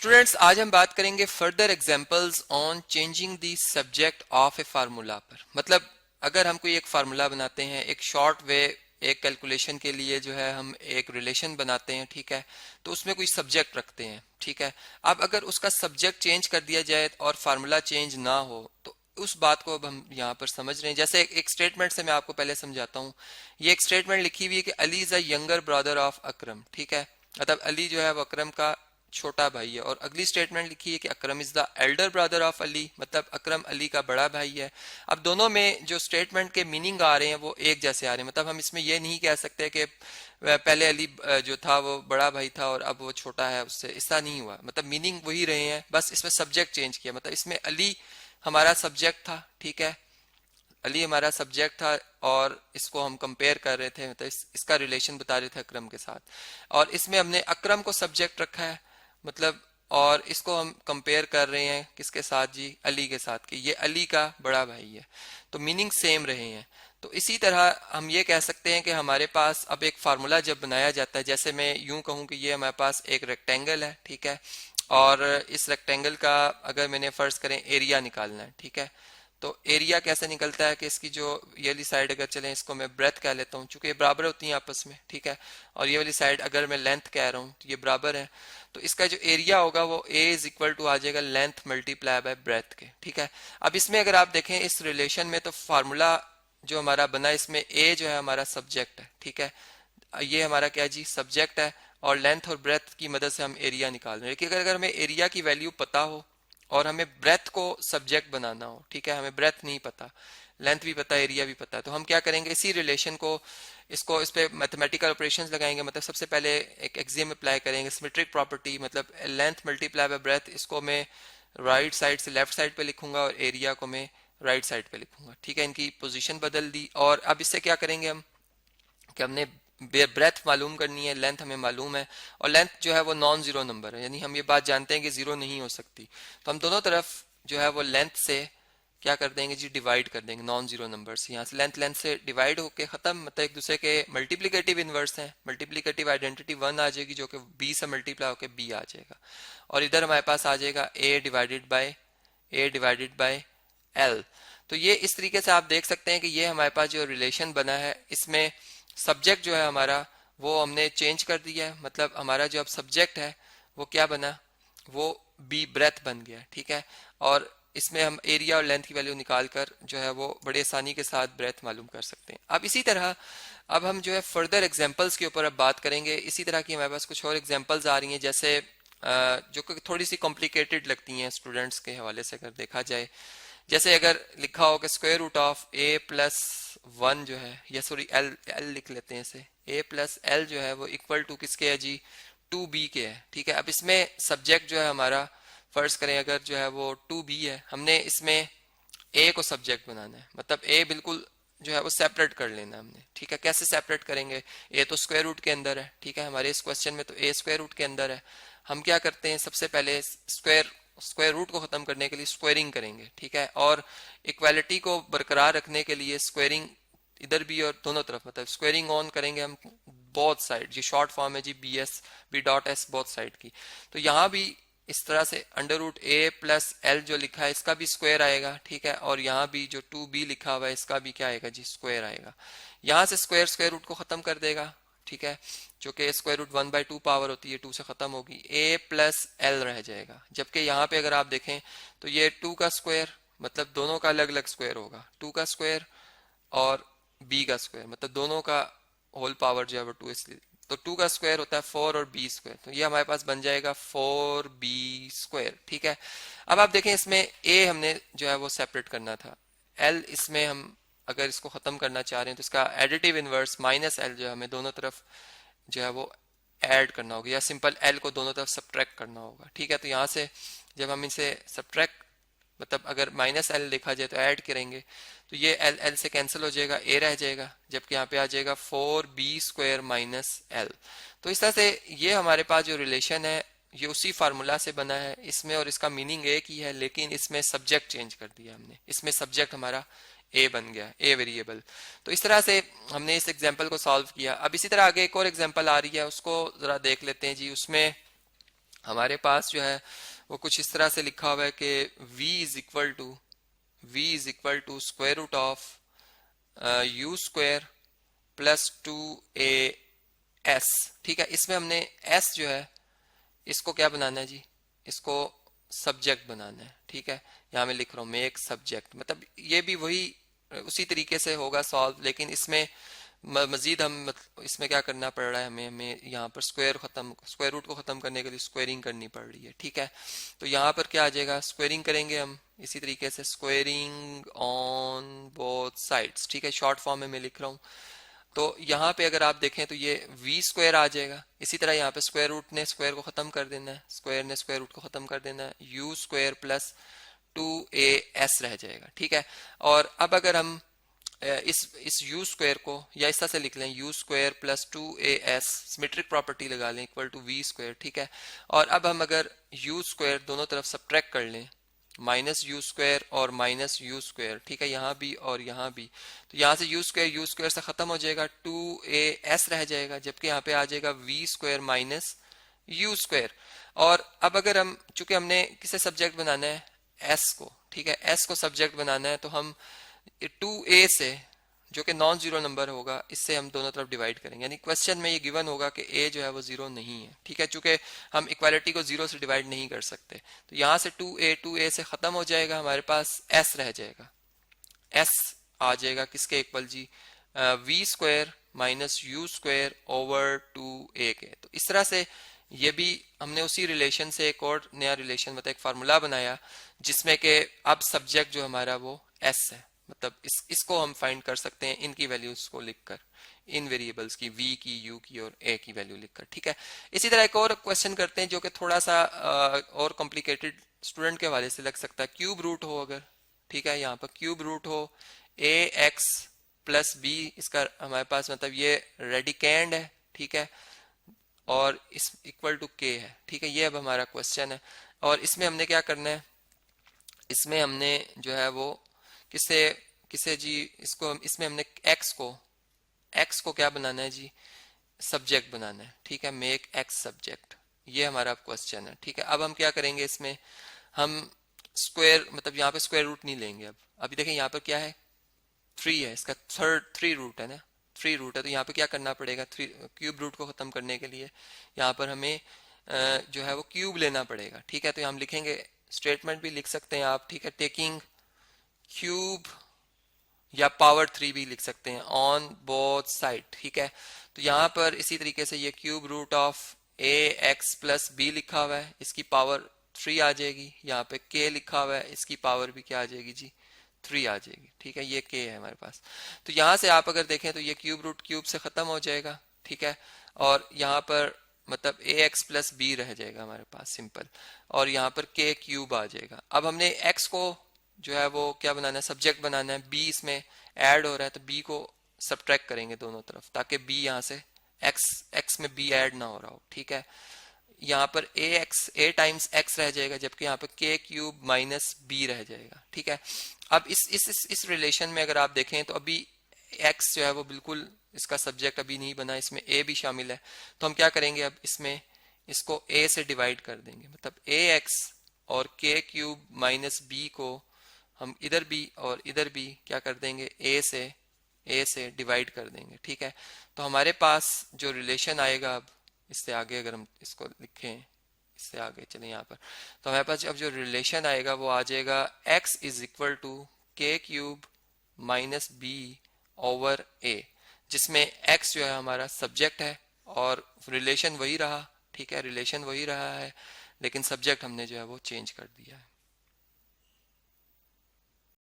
Students, आज हम बात करेंगे further examples on changing the subject of A formula पर। मतलब अगर हम कोई एक फार्मूला बनाते हैं, एक शॉर्ट वे एक कैलकुलेशन के लिए जो है हम एक रिलेशन बनाते हैं, ठीक है, तो उसमें कोई सब्जेक्ट रखते हैं, ठीक है। अब अगर उसका सब्जेक्ट चेंज कर दिया जाए और फार्मूला चेंज ना हो तो उस बात को अब हम यहाँ पर समझ रहे हैं। जैसे एक स्टेटमेंट से मैं आपको पहले समझाता हूँ। ये एक स्टेटमेंट लिखी हुई है कि Ali is a younger brother of Akram, ठीक है। मतलब अली जो है वो अकरम का छोटा भाई है। और अगली स्टेटमेंट लिखी है कि Akram is the elder brother of Ali, मतलब अकरम अली का बड़ा भाई है। अब दोनों में जो स्टेटमेंट के मीनिंग आ रहे हैं वो एक जैसे आ रहे हैं। मतलब हम इसमें ये नहीं कह सकते कि पहले अली जो था वो बड़ा भाई था और अब वो छोटा है उससे, ऐसा नहीं हुआ। मतलब मीनिंग वही रहे हैं, बस इसमें सब्जेक्ट चेंज किया। मतलब इसमें अली हमारा सब्जेक्ट था, ठीक है, अली हमारा सब्जेक्ट था और इसको हम कंपेयर कर रहे थे, मतलब इसका रिलेशन बता रहे थे अकरम के साथ। और इसमें हमने अकरम को सब्जेक्ट रखा है, मतलब, और इसको हम कंपेयर कर रहे हैं किसके साथ जी, अली के साथ, कि ये अली का बड़ा भाई है। तो मीनिंग सेम रहे हैं। तो इसी तरह हम ये कह सकते हैं कि हमारे पास अब एक फार्मूला जब बनाया जाता है, जैसे मैं यूं कहूं कि ये हमारे पास एक रेक्टेंगल है, ठीक है, और इस रेक्टेंगल का अगर मैंने फर्ज करें एरिया निकालना है, ठीक है। तो एरिया कैसे निकलता है कि इसकी जो ये वाली साइड अगर चलें, इसको मैं ब्रेथ कह लेता हूँ चूंकि ये बराबर होती हैं आपस में, ठीक है, और ये वाली साइड अगर मैं लेंथ कह रहा हूँ तो ये बराबर है। तो इसका जो एरिया होगा वो ए इज इक्वल टू आ जाएगा लेंथ मल्टीप्लाई बाय ब्रेथ के, ठीक है। अब इसमें अगर आप देखें इस रिलेशन में, तो फार्मूला जो हमारा बना, इसमें ए जो है हमारा सब्जेक्ट है, ठीक है, ये हमारा क्या जी, सब्जेक्ट है, और लेंथ और ब्रेथ की मदद से हम एरिया निकाल रहे हैं। लेकिन अगर हमें एरिया की वैल्यू पता हो और हमें ब्रेथ को सब्जेक्ट बनाना हो, ठीक है, हमें ब्रेथ नहीं पता, लेंथ भी पता, एरिया भी पता, तो हम क्या करेंगे, इसी रिलेशन को इसको इस पे मैथमेटिकल ऑपरेशंस लगाएंगे। मतलब सबसे पहले एक एक्सियम अप्लाई करेंगे, सिमेट्रिक प्रॉपर्टी, मतलब लेंथ मल्टीप्लाई बाय ब्रेथ, इसको मैं राइट साइड से लेफ्ट साइड पे लिखूंगा और एरिया को मैं राइट साइड पे लिखूंगा, ठीक है। इनकी पोजीशन बदल दी। और अब इससे क्या करेंगे हम कि हमने ब्रेथ मालूम करनी है, लेंथ हमें मालूम है, और लेंथ जो है वो नॉन जीरो नंबर है, यानी हम ये बात जानते हैं कि जीरो नहीं हो सकती। तो हम दोनों तरफ जो है वो लेंथ से क्या कर देंगे जी, डिवाइड कर देंगे नॉन जीरो नंबर से। यहाँ से लेंथ लेंथ से डिवाइड होके खत्म, मतलब एक दूसरे के मल्टीप्लिकेटिव इनवर्स हैं। मल्टीप्लिकेटिव आइडेंटिटी 1 आ जाएगी जो कि बी से मल्टीप्लाई होकर बी आ जाएगा, और इधर हमारे पास आ जाएगा ए डिवाइडेड बाय एल। तो ये इस तरीके से आप देख सकते हैं कि ये हमारे पास जो रिलेशन बना है, इसमें सब्जेक्ट जो है हमारा वो हमने चेंज कर दिया है। मतलब हमारा जो अब सब्जेक्ट है वो क्या बना, वो बी ब्रेथ बन गया, ठीक है। और इसमें हम एरिया और लेंथ की वैल्यू निकाल कर जो है वो बड़े आसानी के साथ ब्रेथ मालूम कर सकते हैं। अब इसी तरह अब हम जो है फर्दर एग्जांपल्स के ऊपर अब बात करेंगे। इसी तरह की हमारे पास कुछ और एग्जांपल्स आ रही हैं, जैसे जो कि थोड़ी सी कॉम्प्लिकेटेड लगती हैं स्टूडेंट्स के हवाले से अगर देखा जाए। जैसे अगर लिखा हो कि square root of A plus one जो है, या सॉरी एल एल लिख लेते हैं इसे, ए प्लस एल जो है वो इक्वल टू किसके है जी, टू बी के है, ठीक है। अब इसमें सब्जेक्ट जो है हमारा फर्ज करें अगर जो है वो टू बी है, हमने इसमें ए को सब्जेक्ट बनाना है। मतलब ए बिल्कुल जो है वो सेपरेट कर लेना हमने, ठीक है। कैसे सेपरेट करेंगे, ए तो स्क्वायर रूट के अंदर है, ठीक है, हमारे इस क्वेश्चन में तो ए स्क्वायर रूट के अंदर है। हम क्या करते हैं, सबसे पहले स्क्वायर रूट को खत्म करने के लिए स्क्वायरिंग करेंगे, ठीक है, और इक्वालिटी को बरकरार रखने के लिए स्क्वायरिंग इधर भी और दोनों तरफ, मतलब स्क्वायरिंग ऑन करेंगे हम बोथ साइड। ये शॉर्ट फॉर्म है G B dot S both side की। तो यहाँ भी इस तरह से under root A plus L जो लिखा है इसका भी स्क्वायर आएगा, ठीक है, और यहाँ भी जो टू बी लिखा हुआ है इसका भी क्या आएगा जी, स्क्वायर आएगा। यहाँ से स्क्वायर रूट को खत्म कर देगा, ठीक है, जो कि स्क्वायर रूट 1/2 पावर होती है, 2 से खत्म होगी, a प्लस एल रह जाएगा। जबकि यहाँ पे अगर आप देखें तो ये 2 का स्क्वायर, मतलब दोनों का अलग अलग स्क्वायर होगा, 2 का स्क्वायर और b का स्क्वायर, मतलब दोनों का होल पावर जो है वो 2, इसलिए तो 2 का स्क्वायर होता है 4 और b स्क्वायर, तो ये हमारे पास बन जाएगा 4b स्क्वायर, ठीक है। अब आप देखें इसमें a हमने जो है वो सेपरेट करना था, l इसमें हम अगर इसको खत्म करना चाह रहे हैं तो इसका एडिटिव इनवर्स माइनस एल जो है हमें दोनों तरफ जो है वो ऐड करना होगा, या सिंपल एल को दोनों तरफ सब्ट्रैक्ट करना होगा, ठीक है। तो यहाँ से जब हम इसे सब्ट्रैक्ट, मतलब अगर माइनस एल देखा जाए तो ऐड करेंगे तो ये एल एल से कैंसिल हो जाएगा, ए रह जाएगा, जबकि यहाँ पे आ जाएगा 4b स्क्वायर माइनस एल। तो इस तरह से ये हमारे पास जो रिलेशन है ये उसी फार्मूला से बना है, इसमें और इसका मीनिंग एक ही है, लेकिन इसमें सब्जेक्ट चेंज कर दिया हमने। इसमें सब्जेक्ट हमारा ए बन गया, ए वेरिएबल। तो इस तरह से हमने इस एग्जांपल को सॉल्व किया। अब इसी तरह आगे एक और एग्जांपल आ रही है, उसको जरा देख लेते हैं जी। उसमें हमारे पास जो है वो कुछ इस तरह से लिखा हुआ है कि v is equal to square root of U square plus 2as। ठीक है, इसमें हमने s जो है इसको क्या बनाना है जी, इसको सब्जेक्ट बनाना है। ठीक है, यहाँ मैं लिख रहा हूँ मेक सब्जेक्ट, मतलब ये भी वही उसी तरीके से होगा सॉल्व, लेकिन इसमें मजीद हम इसमें क्या करना पड़ रहा है, हमें यहाँ पर स्क्वायर रूट को खत्म करने के लिए स्क्वेयरिंग करनी पड़ रही है। ठीक है, तो यहाँ पर क्या आ जाएगा, स्क्वेयरिंग करेंगे हम इसी तरीके से, स्क्वेयरिंग ऑन बोथ साइड्स। ठीक है, शॉर्ट फॉर्म में मैं लिख रहा हूँ। तो यहाँ पे अगर आप देखें तो ये v स्क्वायर आ जाएगा। इसी तरह यहाँ पे स्क्वायर रूट ने स्क्वायर को खत्म कर देना है, स्क्वायर ने स्क्वायर रूट को खत्म कर देना है, u स्क्वायर प्लस 2as रह जाएगा। ठीक है, और अब अगर हम इस u स्क्वायर को या इस तरह से लिख लें, u square plus 2as symmetric property लगा लें इक्वल टू v स्क्वायर। ठीक है, और अब हम अगर u स्क्वायर दोनों तरफ सब्ट्रैक्ट कर लें, माइनस यू स्क्वायर और माइनस यू स्क्वायर। ठीक है, यहाँ भी और यहाँ भी, तो यहाँ से यू स्क्वायर से खत्म हो जाएगा, 2as रह जाएगा, जबकि यहाँ पे आ जाएगा v square minus U square. और अब अगर हम, चूंकि हमने किसे सब्जेक्ट बनाना है, s को, ठीक है, s को सब्जेक्ट बनाना है, तो हम 2a से, जो कि नॉन जीरो नंबर होगा, इससे हम दोनों तरफ डिवाइड करेंगे। यानी क्वेश्चन में ये गिवन होगा कि a जो है वो जीरो नहीं है। ठीक है, चूंकि हम इक्वालिटी को जीरो से डिवाइड नहीं कर सकते, तो यहाँ से 2a से खत्म हो जाएगा, हमारे पास s रह जाएगा। s आ जाएगा किसके इक्वल जी, v square minus U square over 2a के। तो इस तरह से ये भी हमने उसी रिलेशन से एक और नया रिलेशन, मतलब एक फार्मूला बनाया, जिसमें कि अब सब्जेक्ट जो हमारा वो s है, मतलब इसको हम फाइंड कर सकते हैं इनकी वैल्यूज को लिखकर, इन वेरिएबल्स की, v की, u की और a की वैल्यू लिखकर। ठीक है, इसी तरह एक और क्वेश्चन करते हैं जो कि थोड़ा सा और कॉम्प्लिकेटेड स्टूडेंट के हवाले से लग सकता है। क्यूब रूट हो अगर, ठीक है, यहाँ पर क्यूब रूट हो ax प्लस b, इसका हमारे पास मतलब ये रेडिकेंड है। ठीक है, और इस इक्वल टू k है। ठीक है, ये अब हमारा क्वेश्चन है, और इसमें हमने क्या करना है, इसमें हमने जो है वो किसे किसे जी, इसमें हमने x को क्या बनाना है जी, सब्जेक्ट बनाना है। ठीक है, मेक x सब्जेक्ट, ये हमारा क्वेश्चन है। ठीक है, अब हम क्या करेंगे, इसमें हम स्क्वायर, मतलब यहाँ पे स्क्वायर रूट नहीं लेंगे। अब अभी देखें यहाँ पर क्या है, 3 है, इसका थ्री रूट है ना, 3 रूट है, तो यहाँ पे क्या करना पड़ेगा, क्यूब रूट को खत्म करने के लिए यहाँ पर हमें जो है वो क्यूब लेना पड़ेगा। ठीक है, तो हम लिखेंगे, स्टेटमेंट भी लिख सकते हैं आप। ठीक है, टेकिंग क्यूब या पावर 3 भी लिख सकते हैं ऑन बोथ साइड। ठीक है, तो यहाँ पर इसी तरीके से ये cube root of ax plus b लिखा हुआ है, इसकी पावर 3 आ जाएगी। यहाँ पे k लिखा हुआ है, इसकी पावर भी क्या आ जाएगी जी, 3 आ जाएगी। ठीक है, ये k है हमारे पास। तो यहाँ से आप अगर देखें तो ये क्यूब रूट क्यूब से खत्म हो जाएगा। ठीक है, और यहाँ पर मतलब ax प्लस b रह जाएगा हमारे पास सिंपल, और यहाँ पर k क्यूब आ जाएगा। अब हमने x को जो है वो क्या बनाना है, सब्जेक्ट बनाना है, b इसमें ऐड हो रहा है, तो b को सब्ट्रैक्ट करेंगे दोनों तरफ, ताकि b यहाँ से x में b ऐड ना हो रहा हो। ठीक है, यहाँ पर a टाइम्स x रह जाएगा, जबकि यहाँ पर k क्यूब माइनस b रह जाएगा। ठीक है, अब इस रिलेशन में अगर आप देखें तो अभी x जो है वो बिल्कुल इसका सब्जेक्ट अभी नहीं बना, इसमें a भी शामिल है। तो हम क्या करेंगे, अब इसमें इसको a से डिवाइड कर देंगे, मतलब ax और k क्यूब माइनस b को हम इधर भी और इधर भी क्या कर देंगे, a से डिवाइड कर देंगे। ठीक है, तो हमारे पास जो रिलेशन आएगा, अब इससे आगे अगर हम इसको लिखें, इससे आगे चलें यहाँ पर, तो हमारे पास अब जो रिलेशन आएगा वो आ जाएगा x is equal to k cube minus b over a, जिसमें x जो है हमारा सब्जेक्ट है और रिलेशन वही रहा। ठीक है, रिलेशन वही रहा है, लेकिन सब्जेक्ट हमने जो है वो चेंज कर दिया है।